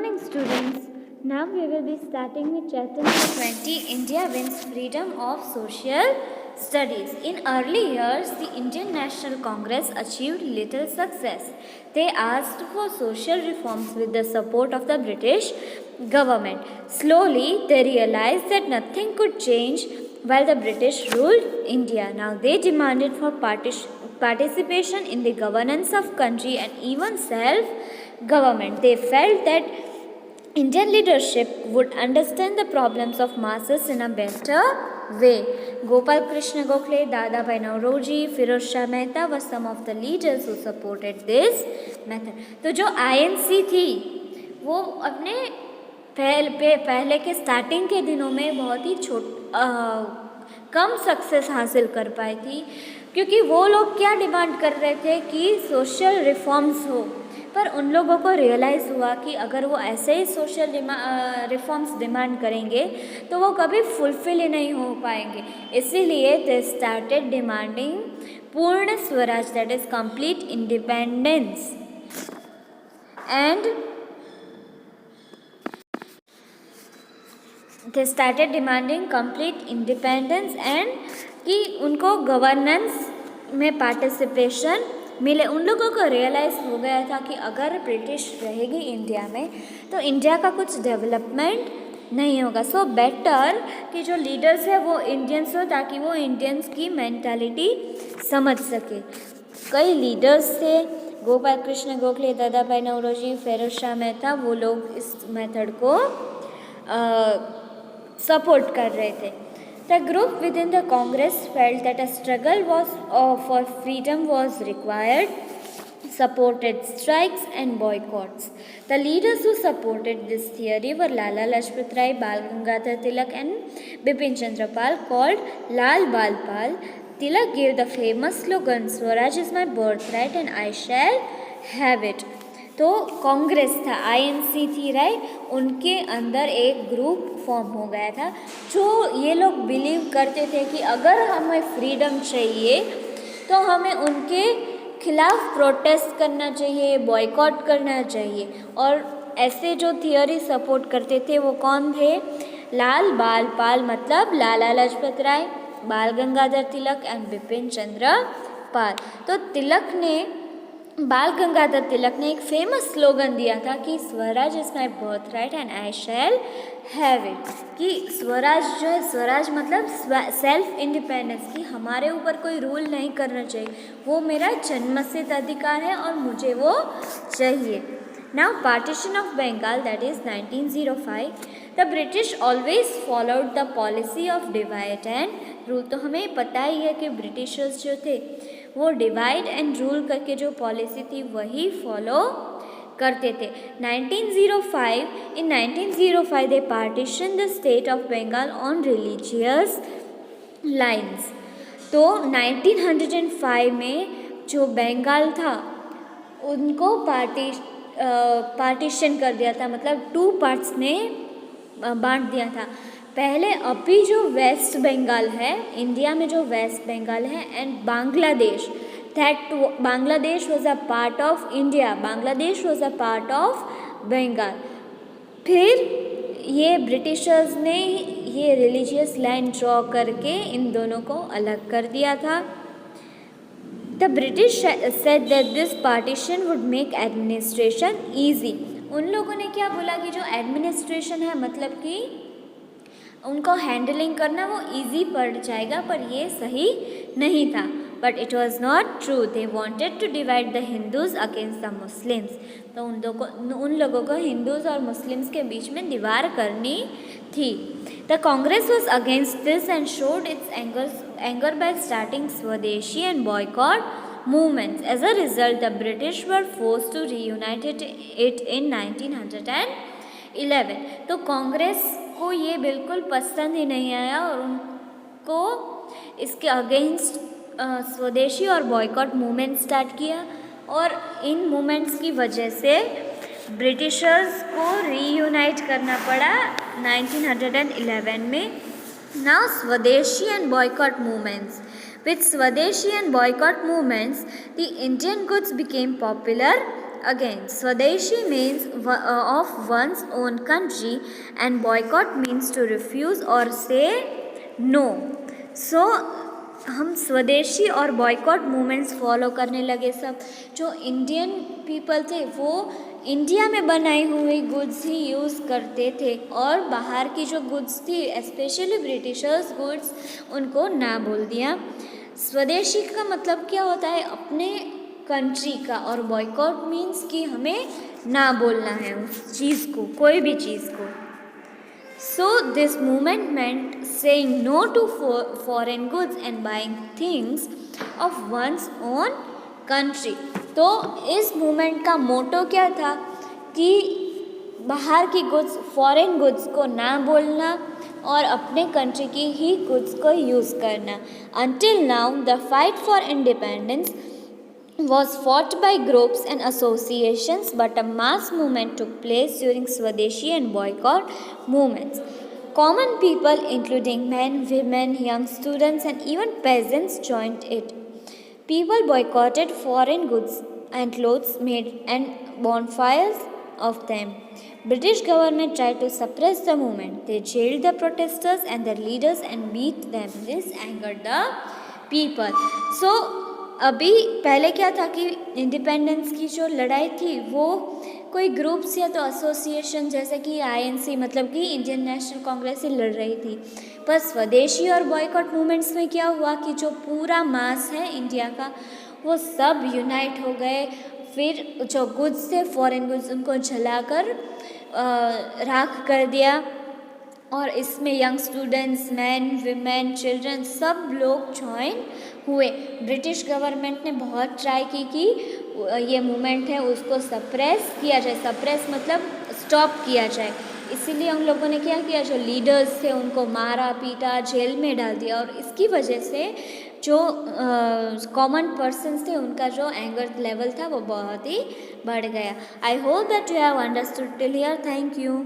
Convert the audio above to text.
morning, students. Now we will be starting with chapter number 20, India Wins Freedom of Social Studies. In early years, the Indian National Congress achieved little success. They asked for social reforms with the support of the British government. Slowly, they realized that nothing could change while the British ruled India. Now they demanded for participation in the governance of country and even self-government. They felt that Indian leadership would understand the problems of masses in a better way. Gopal Krishna Gokhale, Dadabhai Nauroji, Firoz Shah Mehta were some of the leaders who supported this method. तो जो INC थी वो अपने पहले के starting के दिनों में बहुत ही कम सक्सेस हासिल कर पाई थी, क्योंकि वो लोग क्या डिमांड कर रहे थे कि सोशल रिफॉर्म्स हो, पर उन लोगों को रियलाइज़ हुआ कि अगर वो ऐसे ही सोशल रिफॉर्म्स डिमांड करेंगे तो वो कभी फुलफिल ही नहीं हो पाएंगे. इसीलिए दे स्टार्टेड डिमांडिंग पूर्ण Swaraj, that is complete independence. And they started demanding complete independence and कि उनको गवर्नेंस में पार्टिसिपेशन मिले. उन लोगों को रियलाइज़ हो गया था कि अगर ब्रिटिश रहेगी इंडिया में तो इंडिया का कुछ डेवलपमेंट नहीं होगा. सो बेटर कि जो लीडर्स है वो इंडियंस हो, ताकि वो इंडियंस की मेंटालिटी समझ सके. कई लीडर्स थे, गोपाल कृष्ण गोखले, दादाभाई नौरोजी, फिरोज शाह मेहता, वो लोग इस मेथड को सपोर्ट कर रहे थे. The group within the Congress felt that a struggle for freedom was required, supported strikes and boycotts. The leaders who supported this theory were Lala Lajpat Rai, Bal Gangadhar Tilak and Bipin Chandra Pal, called Lal Bal Pal. Tilak gave the famous slogan, "Swaraj is my birthright and I shall have it." तो कांग्रेस था, INC थी, right, उनके अंदर एक group form हो गया था जो ये लोग बिलीव करते थे कि अगर हमें फ्रीडम चाहिए तो हमें उनके खिलाफ प्रोटेस्ट करना चाहिए, बॉयकॉट करना चाहिए. और ऐसे जो थियोरी सपोर्ट करते थे वो कौन थे? लाल बाल पाल, मतलब लाला लाजपत राय, बाल गंगाधर तिलक एंड बिपिन चंद्र पाल. तो बाल गंगाधर तिलक ने एक फेमस स्लोगन दिया था कि Swaraj is my birth right and I shall have it. कि स्वराज जो है, स्वराज मतलब सेल्फ इंडिपेंडेंस, कि हमारे ऊपर कोई रूल नहीं करना चाहिए, वो मेरा जन्मसिद्ध अधिकार है और मुझे वो चाहिए. Now partition of Bengal, that is 1905, the British always followed the policy of divide and rule. तो हमें पता ही है कि ब्रिटिशर्स जो थे वो डिवाइड एंड रूल करके जो पॉलिसी थी वही फॉलो करते थे. 1905 they partitioned the state of Bengal on religious lines. तो 1905 में जो बंगाल था उनको पार्टीशन कर दिया था, मतलब 2 पार्ट्स में बांट दिया था. पहले अभी जो वेस्ट बंगाल है, इंडिया में जो वेस्ट बंगाल है, and Bangladesh, that Bangladesh was a part of India, Bangladesh was a part of Bengal. फिर ये ब्रिटिशर्स ने ये रिलीजियस लाइन ड्रॉ करके इन दोनों को अलग कर दिया था. The British said that this partition would make administration easy. उन लोगों ने क्या बोला कि जो एडमिनिस्ट्रेशन है, मतलब कि उनको हैंडलिंग करना वो इजी पड़ जाएगा, पर ये सही नहीं था. But it was not true. They wanted to divide the Hindus against the Muslims. तो उन लोगों को हिंदूज और मुस्लिम्स के बीच में दीवार करनी थी. The Congress was against this and showed it's anger by starting Swadeshi and boycott movements. As a result, the British were forced to reunite it in 1911. तो कांग्रेस को ये बिल्कुल पसंद ही नहीं आया और उनको इसके अगेंस्ट स्वदेशी और बॉयकॉट मूवमेंट स्टार्ट किया, और इन मूवमेंट्स की वजह से ब्रिटिशर्स को रीयूनाइट करना पड़ा 1911 में. Now Swadeshi and boycott movements. With Swadeshi and boycott movements, the Indian goods became popular again, Swadeshi means of one's own country and boycott means to refuse or say no. So हम स्वदेशी और boycott movements follow करने लगे सब। जो Indian people थे वो India में बनाई हुई गुड्स ही यूज़ करते थे और बाहर की जो गुड्स थी स्पेशली ब्रिटिशर्स गुड्स उनको ना बोल दिया। स्वदेशी का मतलब क्या होता है? अपने कंट्री का, और बॉयकॉट मीन्स कि हमें ना बोलना है उस चीज़ को, कोई भी चीज़ को। So this movement meant saying no to foreign goods and buying things of one's own country. तो इस मूवमेंट का मोटो क्या था कि बाहर की गुड्स, फॉरेन गुड्स को ना बोलना और अपने कंट्री की ही गुड्स को यूज़ करना। Until now, the fight for independence was fought by groups and associations, but a mass movement took place during Swadeshi and boycott movements. Common people, including men, women, young students, and even peasants, joined it. People boycotted foreign goods and clothes made and bonfires of them. British government tried to suppress the movement. They jailed the protesters and their leaders and beat them. This angered the people. So अभी पहले क्या था कि independence की जो लड़ाई थी वो कोई ग्रुप्स या तो एसोसिएशन जैसे कि आईएनसी मतलब कि इंडियन नेशनल कांग्रेस से लड़ रही थी। पर स्वदेशी और बॉयकॉट मूवमेंट्स में क्या हुआ कि जो पूरा मास है इंडिया का वो सब यूनाइट हो गए। फिर जो गुड्स थे फॉरेन गुड्स उनको जलाकर राख कर दिया और इसमें young students, man, women, children सब लोग ज्वाइन हुए। ब्रिटिश गवर्नमेंट ने बहुत ट्राई की कि ये मूवमेंट है उसको सप्रेस किया जाए। सप्रेस मतलब स्टॉप किया जाए। इसीलिए उन लोगों ने क्या किया, जो लीडर्स थे उनको मारा पीटा, जेल में डाल दिया और इसकी वजह से जो कॉमन पर्सन्स थे उनका जो एंगर लेवल था वो बहुत ही बढ़ गया। I hope that you have understood till here. Thank you.